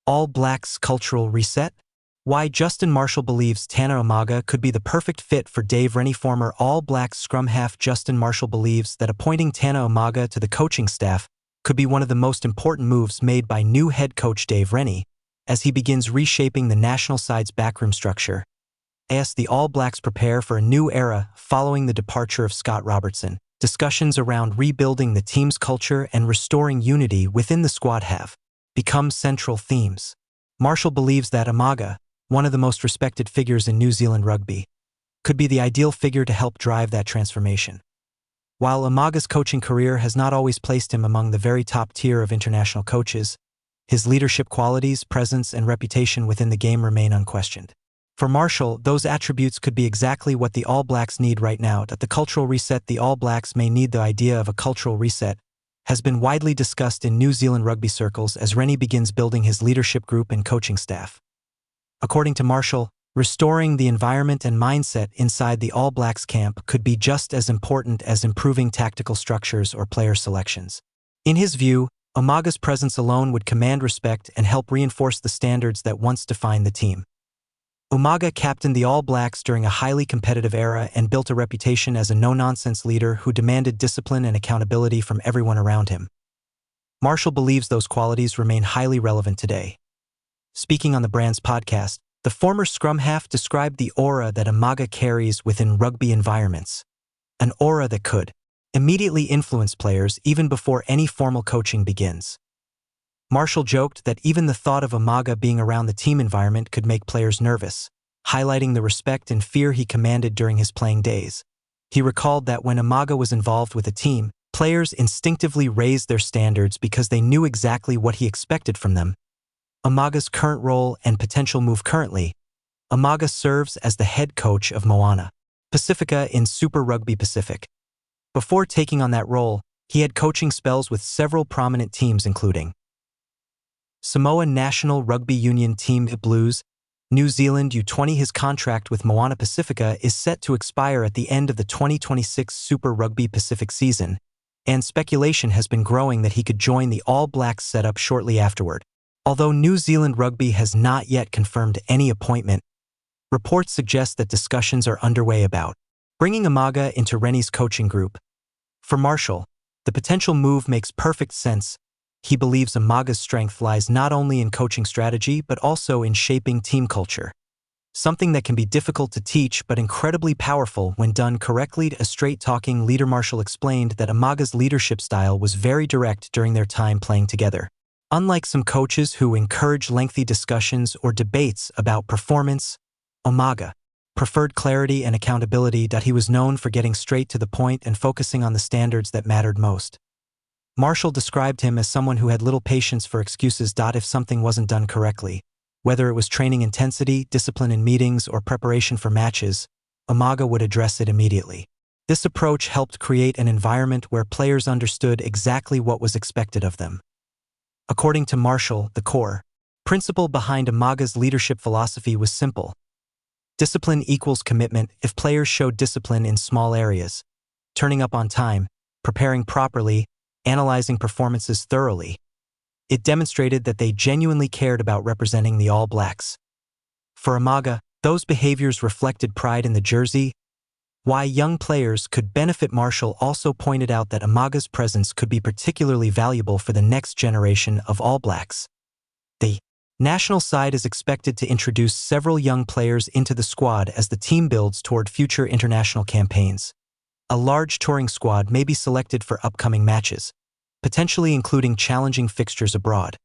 All Blacks cultural reset? Why Justin Marshall believes Tana Umaga could be the perfect fit for Dave Rennie. Former All Blacks scrum-half Justin Marshall believes that appointing Tana Umaga to the coaching staff could be one of the most important moves made by new head coach Dave Rennie as he begins reshaping the national side's backroom structure. As the All Blacks prepare for a new era following the departure of Scott Robertson, discussions around rebuilding the team's culture and restoring unity within the squad have become central themes. Marshall believes that Umaga, one of the most respected figures in New Zealand rugby, could be the ideal figure to help drive that transformation. While Umaga's coaching career has not always placed him among the very top tier of international coaches, his leadership qualities, presence, and reputation within the game remain unquestioned. For Marshall, those attributes could be exactly what the All Blacks need right now. At the cultural reset, the All Blacks may need. The idea of a cultural reset has been widely discussed in New Zealand rugby circles as Rennie begins building his leadership group and coaching staff. According to Marshall, restoring the environment and mindset inside the All Blacks camp could be just as important as improving tactical structures or player selections. In his view, Umaga's presence alone would command respect and help reinforce the standards that once defined the team. Umaga captained the All Blacks during a highly competitive era and built a reputation as a no-nonsense leader who demanded discipline and accountability from everyone around him. Marshall believes those qualities remain highly relevant today. Speaking on the brand's podcast, the former scrum-half described the aura that Umaga carries within rugby environments, an aura that could immediately influence players even before any formal coaching begins. Marshall joked that even the thought of Umaga being around the team environment could make players nervous, highlighting the respect and fear he commanded during his playing days. He recalled that when Umaga was involved with a team, players instinctively raised their standards because they knew exactly what he expected from them. Umaga's current role and potential move. Currently, Umaga serves as the head coach of Moana, Pasifika in Super Rugby Pacific. Before taking on that role, he had coaching spells with several prominent teams including Samoa National Rugby Union Team Blues, New Zealand U20. His contract with Moana Pasifika is set to expire at the end of the 2026 Super Rugby Pacific season, and speculation has been growing that he could join the All Blacks setup shortly afterward. Although New Zealand Rugby has not yet confirmed any appointment, reports suggest that discussions are underway about bringing Umaga into Rennie's coaching group. For Marshall, the potential move makes perfect sense. He believes Umaga's strength lies not only in coaching strategy but also in shaping team culture, something that can be difficult to teach but incredibly powerful when done correctly. A straight-talking leader, Marshall explained that Umaga's leadership style was very direct during their time playing together. Unlike some coaches who encourage lengthy discussions or debates about performance, Umaga preferred clarity and accountability. He was known for getting straight to the point and focusing on the standards that mattered most. Marshall described him as someone who had little patience for excuses. If something wasn't done correctly, whether it was training intensity, discipline in meetings, or preparation for matches, Umaga would address it immediately. This approach helped create an environment where players understood exactly what was expected of them. According to Marshall, the core principle behind Umaga's leadership philosophy was simple. Discipline equals commitment. If players showed discipline in small areas, turning up on time, preparing properly, analyzing performances thoroughly, it demonstrated that they genuinely cared about representing the All Blacks. For Umaga, those behaviors reflected pride in the jersey. Why young players could benefit. Marshall also pointed out that Umaga's presence could be particularly valuable for the next generation of All Blacks. The national side is expected to introduce several young players into the squad as the team builds toward future international campaigns. A large touring squad may be selected for upcoming matches, potentially including challenging fixtures abroad.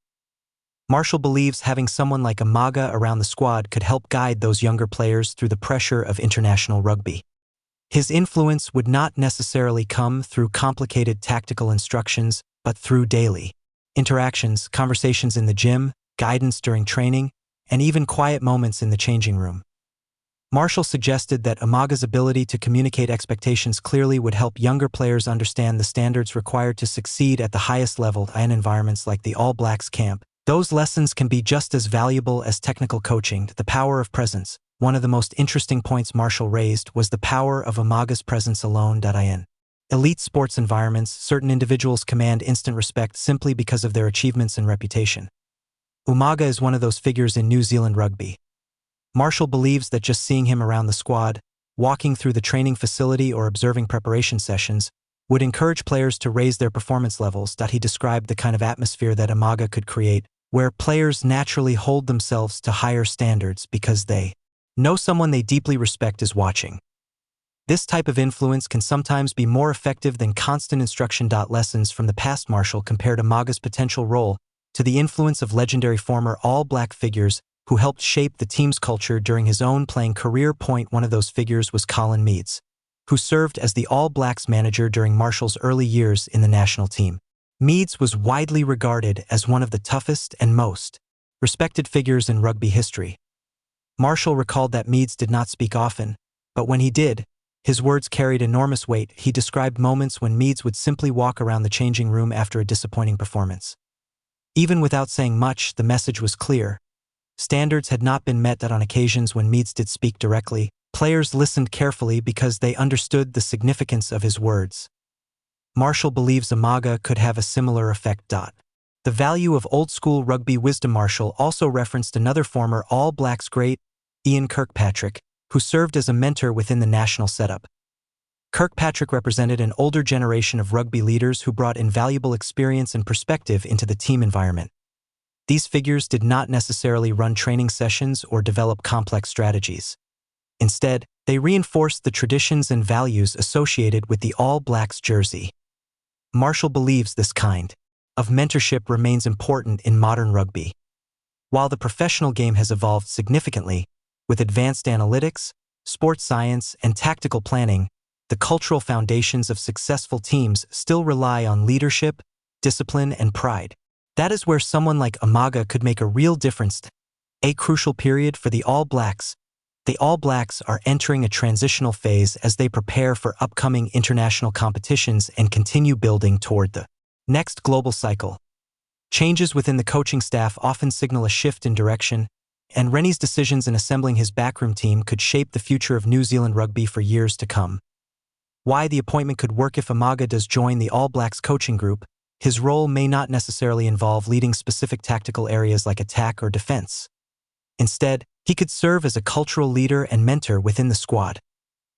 Marshall believes having someone like Umaga around the squad could help guide those younger players through the pressure of international rugby. His influence would not necessarily come through complicated tactical instructions, but through daily interactions, conversations in the gym, guidance during training, and even quiet moments in the changing room. Marshall suggested that Umaga's ability to communicate expectations clearly would help younger players understand the standards required to succeed at the highest level. In environments like the All Blacks camp, those lessons can be just as valuable as technical coaching. The power of presence. One of the most interesting points Marshall raised was the power of Umaga's presence alone. In elite sports environments, certain individuals command instant respect simply because of their achievements and reputation. Umaga is one of those figures in New Zealand rugby. Marshall believes that just seeing him around the squad, walking through the training facility or observing preparation sessions, would encourage players to raise their performance levels. He described the kind of atmosphere that Umaga could create, where players naturally hold themselves to higher standards because they know someone they deeply respect is watching. This type of influence can sometimes be more effective than constant instruction. Lessons from the past. Marshall compared Umaga's potential role to the influence of legendary former All Black figures who helped shape the team's culture during his own playing career. One of those figures was Colin Meads, who served as the All Blacks manager during Marshall's early years in the national team. Meads was widely regarded as one of the toughest and most respected figures in rugby history. Marshall recalled that Meads did not speak often, but when he did, his words carried enormous weight. He described moments when Meads would simply walk around the changing room after a disappointing performance. Even without saying much, the message was clear. Standards had not been met. On occasions when Meads did speak directly, players listened carefully because they understood the significance of his words. Marshall believes Umaga could have a similar effect. The value of old-school rugby wisdom. Marshall also referenced another former All Blacks great, Ian Kirkpatrick, who served as a mentor within the national setup. Kirkpatrick represented an older generation of rugby leaders who brought invaluable experience and perspective into the team environment. These figures did not necessarily run training sessions or develop complex strategies. Instead, they reinforced the traditions and values associated with the All Blacks jersey. Marshall believes this kind of mentorship remains important in modern rugby. While the professional game has evolved significantly, with advanced analytics, sports science, and tactical planning, the cultural foundations of successful teams still rely on leadership, discipline, and pride. That is where someone like Umaga could make a real difference. A crucial period for the All Blacks. The All Blacks are entering a transitional phase as they prepare for upcoming international competitions and continue building toward the next global cycle. Changes within the coaching staff often signal a shift in direction, and Rennie's decisions in assembling his backroom team could shape the future of New Zealand rugby for years to come. Why the appointment could work. If Umaga does join the All Blacks coaching group, his role may not necessarily involve leading specific tactical areas like attack or defense. Instead, he could serve as a cultural leader and mentor within the squad.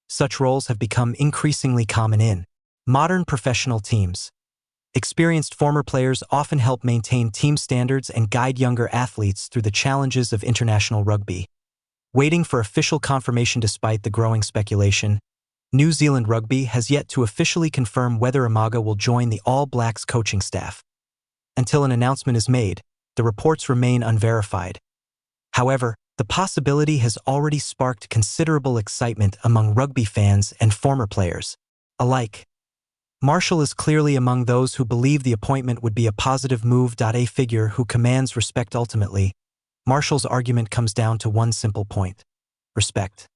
Such roles have become increasingly common in modern professional teams. Experienced former players often help maintain team standards and guide younger athletes through the challenges of international rugby. Waiting for official confirmation. Despite the growing speculation, New Zealand Rugby has yet to officially confirm whether Umaga will join the All Blacks coaching staff. Until an announcement is made, the reports remain unverified. However, the possibility has already sparked considerable excitement among rugby fans and former players alike. Marshall is clearly among those who believe the appointment would be a positive move. A figure who commands respect. Ultimately, Marshall's argument comes down to one simple point: respect.